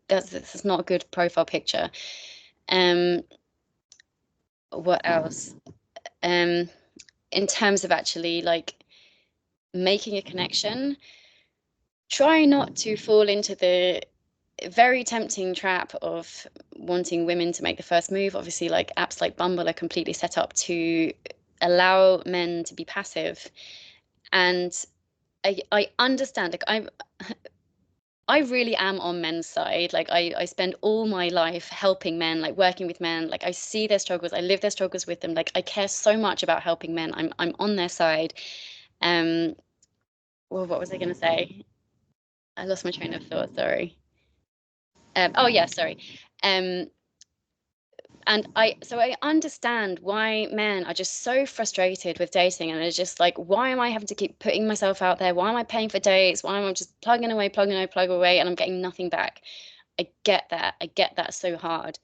that's not a good profile picture. What else? In terms of actually like making a connection, try not to fall into the very tempting trap of wanting women to make the first move. Obviously, like apps like Bumble are completely set up to allow men to be passive. And I understand, like I really am on men's side. Like I spend all my life helping men, like working with men. Like I see their struggles, I live their struggles with them. Like I care so much about helping men. I'm on their side. Well, what was I going to say? I lost my train of thought. Sorry. Oh yeah, sorry. And I understand why men are just so frustrated with dating, and it's just like, why am I having to keep putting myself out there? Why am I paying for dates? Why am I just plugging away, plug away, and I'm getting nothing back? I get that so hard.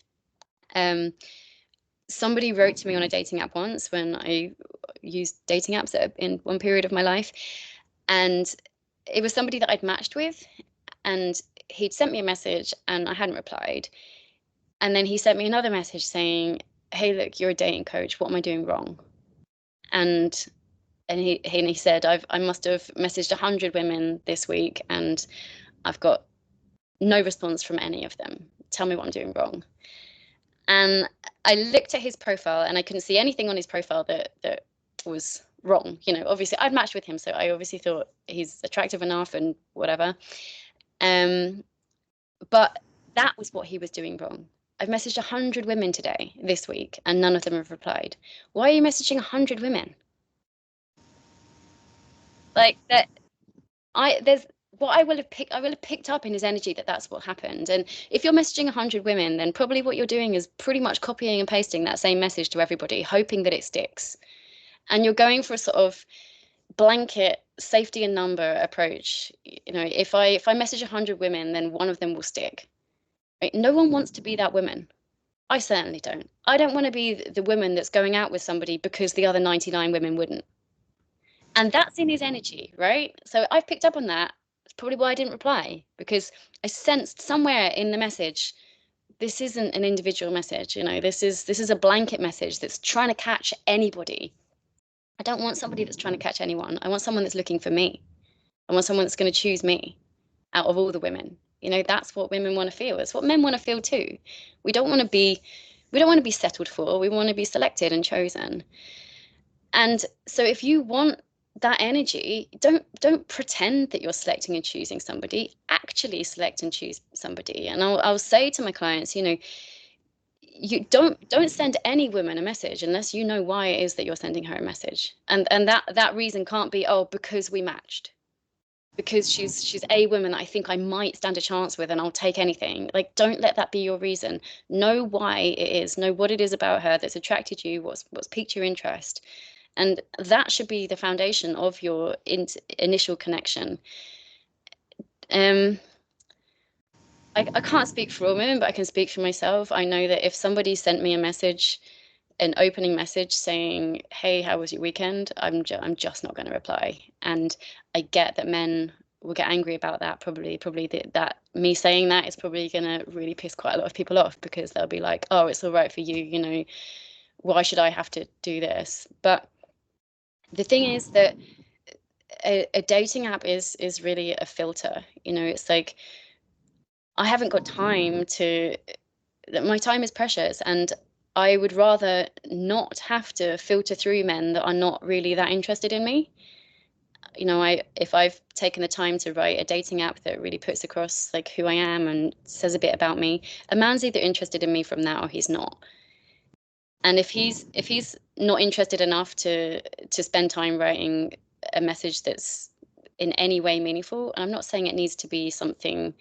Somebody wrote to me on a dating app once when I used dating apps in one period of my life, and it was somebody that I'd matched with, and he'd sent me a message and I hadn't replied. And then he sent me another message saying, hey, look, you're a dating coach. What am I doing wrong? And he said, I must have messaged 100 women this week and I've got no response from any of them. Tell me what I'm doing wrong. And I looked at his profile and I couldn't see anything on his profile that was wrong. You know, obviously I'd matched with him, so I obviously thought he's attractive enough and whatever. But that was what he was doing wrong. I've messaged 100 women this week, and none of them have replied. Why are you messaging 100 women? Like that, there's what I will have picked up in his energy that that's what happened. And if you're messaging 100 women, then probably what you're doing is pretty much copying and pasting that same message to everybody, hoping that it sticks. And you're going for a sort of blanket safety in number approach. You know, if I message 100 women, then one of them will stick. Right? No one wants to be that woman. I certainly don't. I don't want to be the woman that's going out with somebody because the other 99 women wouldn't. And that's in his energy, right? So I've picked up on that. It's probably why I didn't reply, because I sensed somewhere in the message, this isn't an individual message. You know, this is a blanket message that's trying to catch anybody. I don't want somebody that's trying to catch anyone. I want someone that's looking for me. I want someone that's going to choose me out of all the women. You know, that's what women want to feel. It's what men want to feel too. We don't want to be settled for. We want to be selected and chosen. And so if you want that energy, don't pretend that you're selecting and choosing somebody. Actually select and choose somebody. And I'll say to my clients, you know, you don't send any woman a message unless you know why it is that you're sending her a message. And that reason can't be, oh, because we matched, because she's a woman that I think I might stand a chance with and I'll take anything. Like, don't let that be your reason. Know why it is. Know what it is about her that's attracted you, what's piqued your interest. And that should be the foundation of your initial connection. I can't speak for all women, but I can speak for myself. I know that if somebody sent me a message, an opening message saying, hey, how was your weekend? I'm just not going to reply. And I get that men will get angry about that. Probably that me saying that is probably going to really piss quite a lot of people off, because they'll be like, oh, it's all right for you. You know, why should I have to do this? But the thing is that a dating app is really a filter. You know, it's like, I haven't got time my time is precious, and I would rather not have to filter through men that are not really that interested in me. You know, if I've taken the time to write a dating app that really puts across like who I am and says a bit about me, a man's either interested in me from that or he's not. And if he's not interested enough to spend time writing a message that's in any way meaningful, and I'm not saying it needs to be something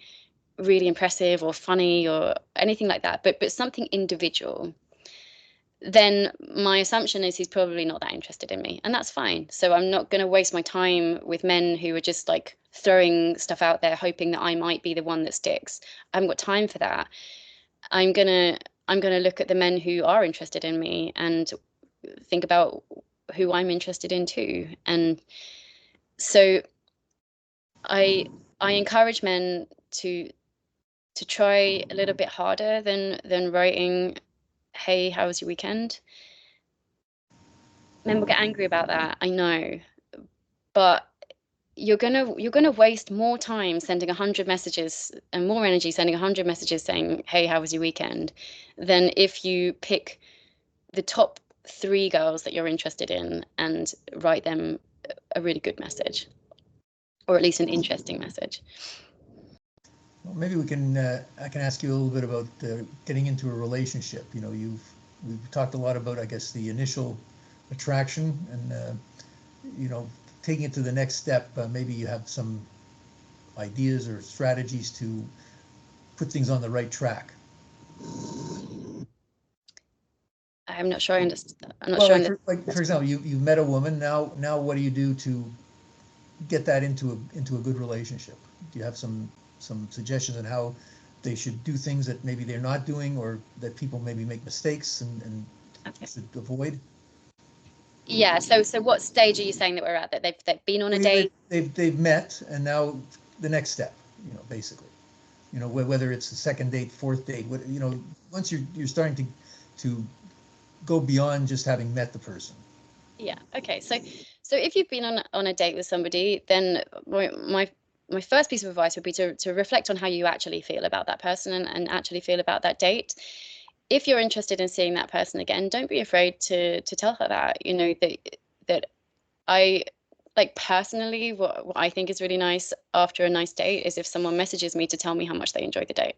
really impressive or funny or anything like that, but something individual, then my assumption is he's probably not that interested in me, and that's fine. So I'm not going to waste my time with men who are just like throwing stuff out there hoping that I might be the one that sticks. I haven't got time for that. I'm gonna look at the men who are interested in me and think about who I'm interested in too. And so I encourage men to try a little bit harder than writing, hey, how was your weekend? Men will get angry about that, I know, but you're gonna waste more time sending 100 messages and more energy sending 100 messages saying, hey, how was your weekend, than if you pick the top 3 girls that you're interested in and write them a really good message, or at least an interesting message. Well, maybe we can. I can ask you a little bit about getting into a relationship. You know, we've talked a lot about, I guess, the initial attraction, and you know, taking it to the next step. Maybe you have some ideas or strategies to put things on the right track. I'm not sure I understand. I'm not well, sure. Like for example, you've met a woman. Now what do you do to get that into a good relationship? Do you have some suggestions on how they should do things that maybe they're not doing, or that people maybe make mistakes and should avoid? Yeah. So what stage are you saying that we're at? That they've been on a date? They've met, and now the next step, you know, basically, you know, whether it's the second date, fourth date, you know, once you're starting to go beyond just having met the person. Yeah. Okay. So if you've been on a date with somebody, then my first piece of advice would be to reflect on how you actually feel about that person and actually feel about that date. if you're interested in seeing that person again, don't be afraid to tell her that, you know, that I like personally, what I think is really nice after a nice date is if someone messages me to tell me how much they enjoyed the date.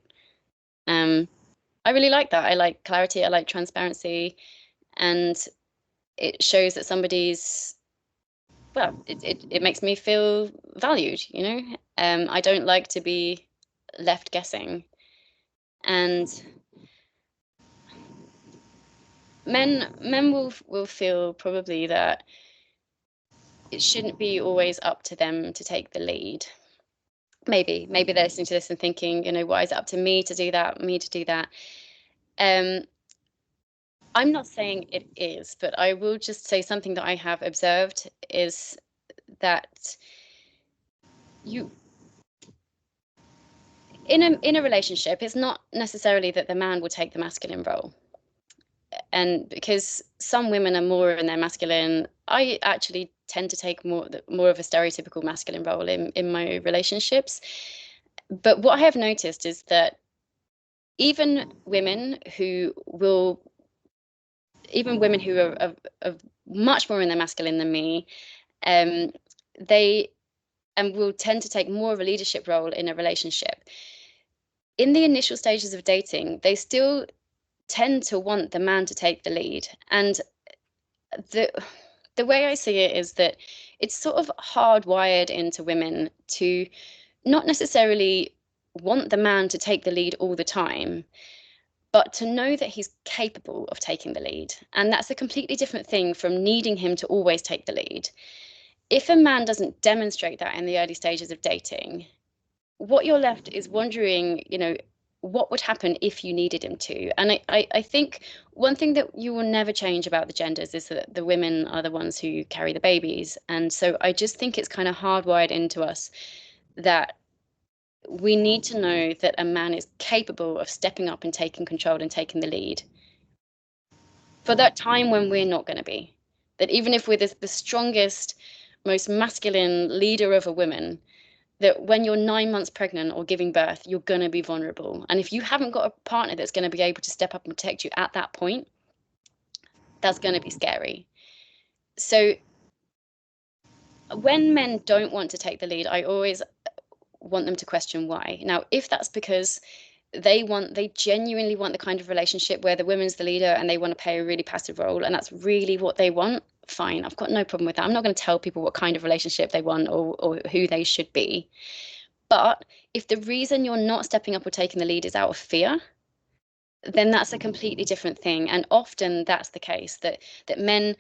I really like that. I like clarity, I like transparency, and it shows that somebody's, well, it makes me feel valued, you know. I don't like to be left guessing. And men will feel probably that it shouldn't be always up to them to take the lead. Maybe they're listening to this and thinking, you know, why is it up to me to do that, me to do that? I'm not saying it is, but I will just say something that I have observed is that you, in a relationship, it's not necessarily that the man will take the masculine role. And because some women are more in their masculine, I actually tend to take more of a stereotypical masculine role in my relationships. But what I have noticed is that even women who are much more in their masculine than me, they will tend to take more of a leadership role in a relationship. In the initial stages of dating, they still tend to want the man to take the lead. And the way I see it is that it's sort of hardwired into women to not necessarily want the man to take the lead all the time, but to know that he's capable of taking the lead. And that's a completely different thing from needing him to always take the lead. If a man doesn't demonstrate that in the early stages of dating, what you're left is wondering, you know, what would happen if you needed him to. And I think one thing that you will never change about the genders is that the women are the ones who carry the babies. And so I just think it's kind of hardwired into us that we need to know that a man is capable of stepping up and taking control and taking the lead for that time when we're not going to be. That even if we're the strongest, most masculine leader of a woman, that when you're 9 months pregnant or giving birth, you're going to be vulnerable. And if you haven't got a partner that's going to be able to step up and protect you at that point, that's going to be scary. So when men don't want to take the lead, I always want them to question why. Now, if that's because they genuinely want the kind of relationship where the woman's the leader and they want to play a really passive role, and that's really what they want, fine, I've got no problem with that. I'm not going to tell people what kind of relationship they want or who they should be. But if the reason you're not stepping up or taking the lead is out of fear, then that's a completely different thing. And often that's the case, that men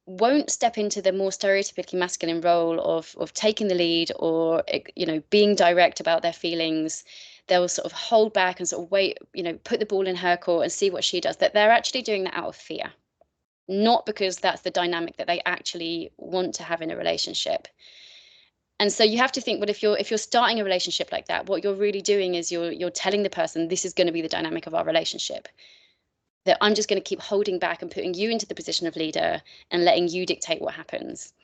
won't step into the more stereotypically masculine role of taking the lead or, you know, being direct about their feelings. They'll sort of hold back and sort of wait, you know, put the ball in her court and see what she does. That they're actually doing that out of fear, not because that's the dynamic that they actually want to have in a relationship. And so you have to think, but if you're starting a relationship like that, what you're really doing is you're telling the person, this is going to be the dynamic of our relationship. That I'm just going to keep holding back and putting you into the position of leader and letting you dictate what happens.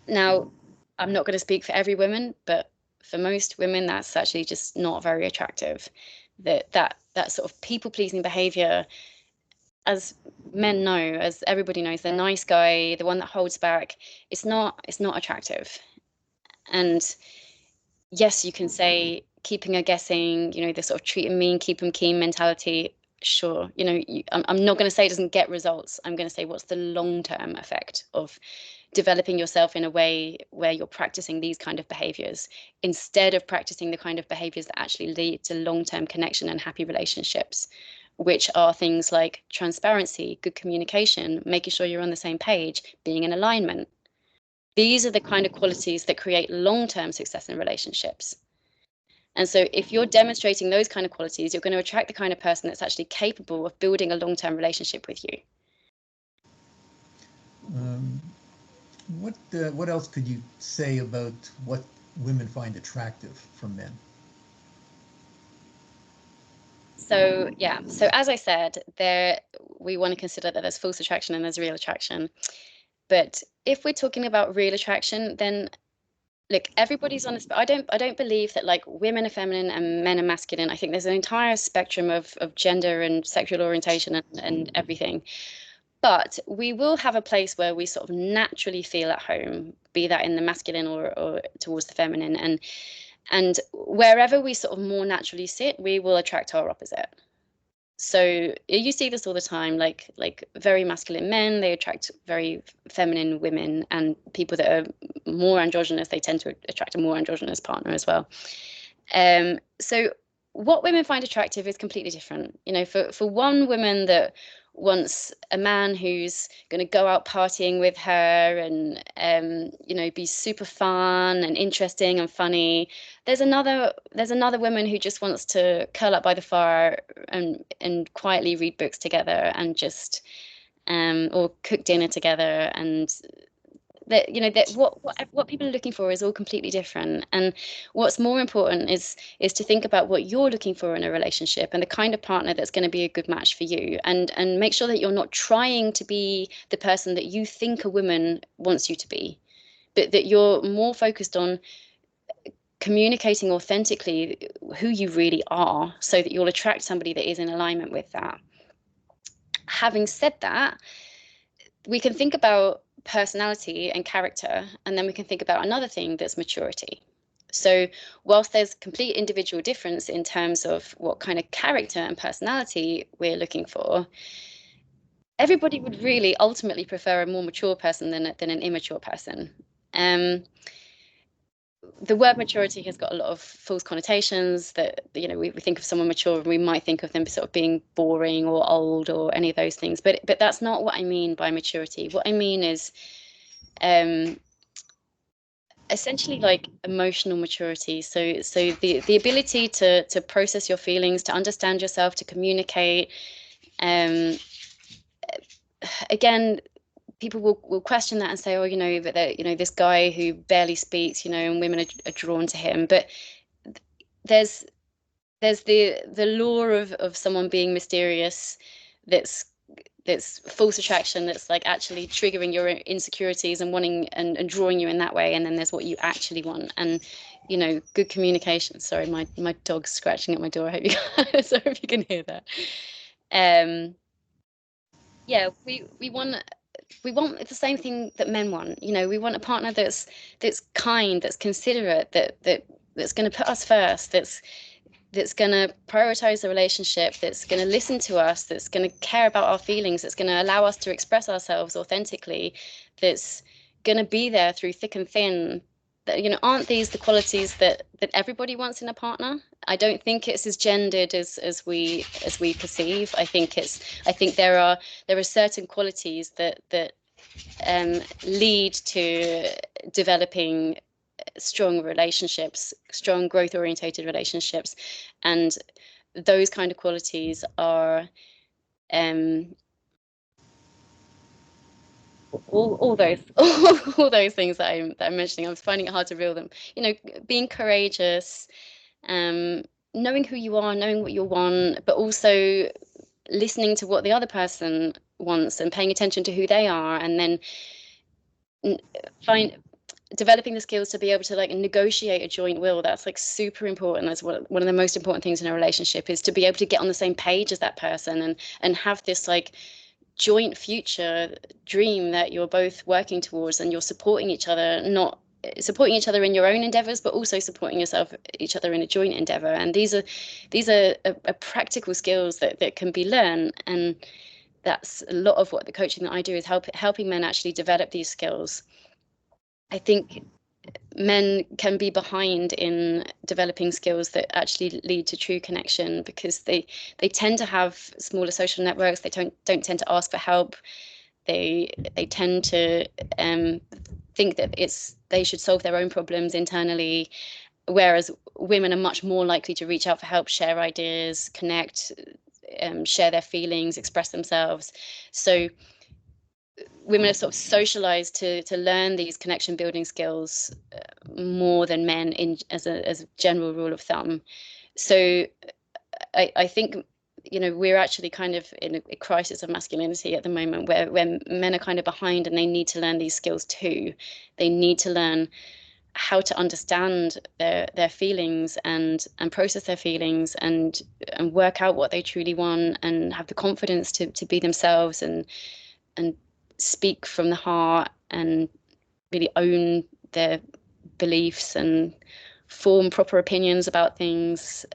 Now, I'm not going to speak for every woman, but for most women, that's actually just not very attractive. That sort of people-pleasing behavior, as men know, as everybody knows, the nice guy, the one that holds back, it's not attractive. And yes, you can say keeping her guessing, you know, the sort of treat them mean, keep them keen mentality. Sure, you know, I'm not going to say it doesn't get results. I'm going to say what's the long-term effect of developing yourself in a way where you're practicing these kind of behaviors instead of practicing the kind of behaviors that actually lead to long-term connection and happy relationships, which are things like transparency, good communication, making sure you're on the same page, being in alignment. These are the kind of qualities that create long-term success in relationships. And so if you're demonstrating those kind of qualities, you're going to attract the kind of person that's actually capable of building a long-term relationship with you. What else could you say about what women find attractive from men? So yeah, so as I said, we want to consider that there's false attraction and there's real attraction. But if we're talking about real attraction, then look, everybody's on a I don't believe that like women are feminine and men are masculine. I think there's an entire spectrum of gender and sexual orientation and everything. But we will have a place where we sort of naturally feel at home, be that in the masculine or towards the feminine. And wherever we sort of more naturally sit, we will attract our opposite. So you see this all the time, like very masculine men, they attract very feminine women, and people that are more androgynous, they tend to attract a more androgynous partner as well. So what women find attractive is completely different. You know, for one woman that wants a man who's going to go out partying with her and you know, be super fun and interesting and funny. There's another woman who just wants to curl up by the fire and quietly read books together and just or cook dinner together. And that, you know, that what people are looking for is all completely different. And what's more important is to think about what you're looking for in a relationship and the kind of partner that's going to be a good match for you, and make sure that you're not trying to be the person that you think a woman wants you to be, but that you're more focused on communicating authentically who you really are, so that you'll attract somebody that is in alignment with that. Having said that, we can think about personality and character, and then we can think about another thing, that's maturity. So whilst there's complete individual difference in terms of what kind of character and personality we're looking for, everybody would really ultimately prefer a more mature person than an immature person. The word maturity has got a lot of false connotations, that, you know, we think of someone mature and we might think of them sort of being boring or old or any of those things, but that's not what I mean by maturity. What I mean is essentially like emotional maturity. So the ability to process your feelings, to understand yourself, to communicate. Again, people will question that and say, oh, you know, that, you know, this guy who barely speaks, you know, and women are drawn to him. But there's the law of someone being mysterious, that's false attraction, that's like actually triggering your insecurities and wanting and drawing you in that way. And then there's what you actually want. And, you know, good communication. Sorry, my dog's scratching at my door. I hope you guys, I hope you can hear that. Yeah, we want the same thing that men want. You know, we want a partner that's kind, that's considerate, that's going to put us first, that's going to prioritize the relationship, that's going to listen to us, that's going to care about our feelings, that's going to allow us to express ourselves authentically, that's going to be there through thick and thin. That, you know, aren't these the qualities that everybody wants in a partner? I don't think it's as gendered as we perceive. I think there are certain qualities that lead to developing strong relationships, strong growth orientated relationships. And those kind of qualities are all those things that I'm mentioning. I was finding it hard to reel them. You know, being courageous, knowing who you are, knowing what you want, but also listening to what the other person wants and paying attention to who they are, and then developing the skills to be able to like negotiate a joint will. That's like super important. That's one of the most important things in a relationship, is to be able to get on the same page as that person and have this like joint future dream that you're both working towards, and you're supporting each other, not supporting each other in your own endeavors, but also supporting each other in a joint endeavor. And these are practical skills that can be learned. And that's a lot of what the coaching that I do, is helping men actually develop these skills. I think men can be behind in developing skills that actually lead to true connection, because they tend to have smaller social networks. They don't tend to ask for help. They tend to think that they should solve their own problems internally, whereas women are much more likely to reach out for help, share ideas, connect, share their feelings, express themselves. So women are sort of socialized to learn these connection building skills more than men, as a general rule of thumb. So I think, you know, we're actually kind of in a crisis of masculinity at the moment, where men are kind of behind, and they need to learn these skills too. They need to learn how to understand their feelings and process their feelings and work out what they truly want and have the confidence to be themselves and speak from the heart and really own their beliefs and form proper opinions about things.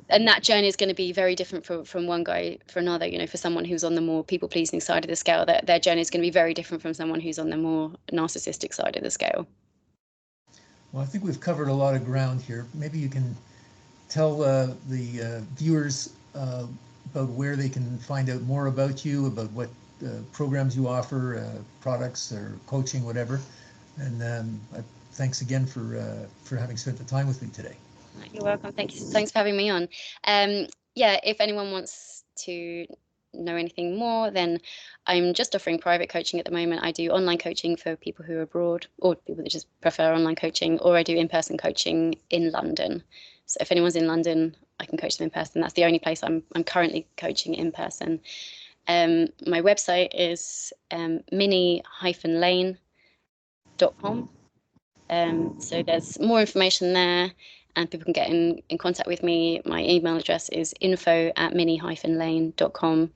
And that journey is going to be very different from one guy for another. You know, for someone who's on the more people-pleasing side of the scale, their journey is going to be very different from someone who's on the more narcissistic side of the scale. Well, I think we've covered a lot of ground here. Maybe you can tell the viewers about where they can find out more about you, about what programs you offer, products or coaching, whatever. And thanks again for having spent the time with me today. You're welcome. Thanks for having me on. Yeah, if anyone wants to know anything more, then I'm just offering private coaching at the moment. I do online coaching for people who are abroad or people that just prefer online coaching, or I do in-person coaching in London. So if anyone's in London, I can coach them in person. That's the only place I'm currently coaching in person. My website is minnie-lane.com. So there's more information there, and people can get in contact with me. My email address is info@minnie-lane.com.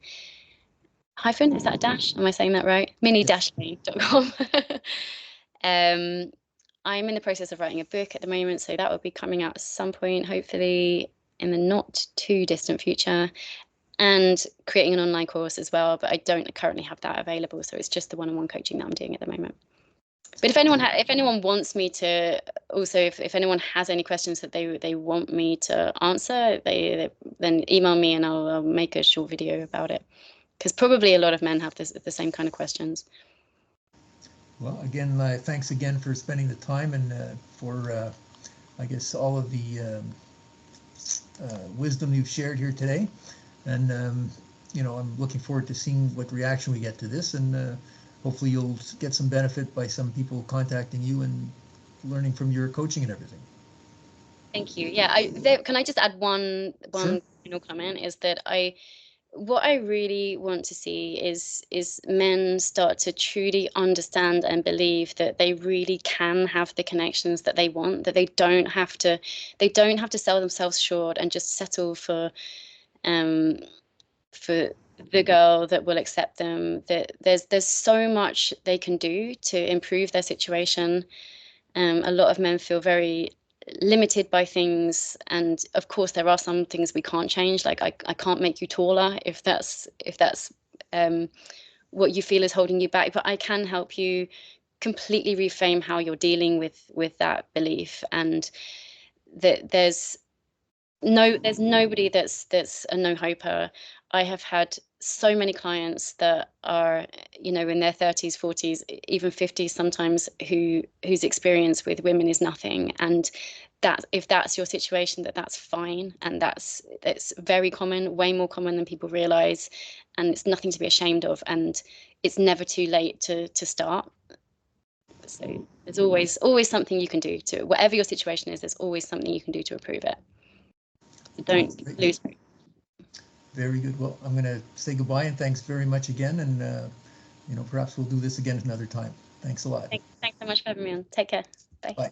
Hyphen, is that a dash? Am I saying that right? minnie-lane.com. I'm in the process of writing a book at the moment, so that will be coming out at some point, hopefully in the not too distant future, and creating an online course as well, but I don't currently have that available, so it's just the one-on-one coaching that I'm doing at the moment. But if anyone wants me to, also if anyone has any questions that they want me to answer, they then email me and I'll make a short video about it, because probably a lot of men have the same kind of questions. Well, again, thanks again for spending the time and for I guess all of the wisdom you've shared here today. And you know, I'm looking forward to seeing what reaction we get to this, and hopefully you'll get some benefit by some people contacting you and learning from your coaching and everything. Thank you. Yeah, can I just add one Sure. final comment, is that what I really want to see is men start to truly understand and believe that they really can have the connections that they want, that they don't have to sell themselves short and just settle for the girl that will accept them. That there's so much they can do to improve their situation. A lot of men feel very limited by things, and of course there are some things we can't change, like I can't make you taller if that's what you feel is holding you back, but I can help you completely reframe how you're dealing with that belief, and that there's nobody that's a no-hoper. I have had so many clients that are, you know, in their 30s, 40s, even 50s sometimes, whose experience with women is nothing. And that if that's your situation, that's fine, and it's very common, way more common than people realize, and it's nothing to be ashamed of, and it's never too late to start. So there's always something you can do to, whatever your situation is, there's always something you can do to improve it. Don't lose hope. Very good. Well, I'm going to say goodbye and thanks very much again. And, you know, perhaps we'll do this again another time. Thanks a lot. Thanks so much for having me on. Take care. Bye. Bye.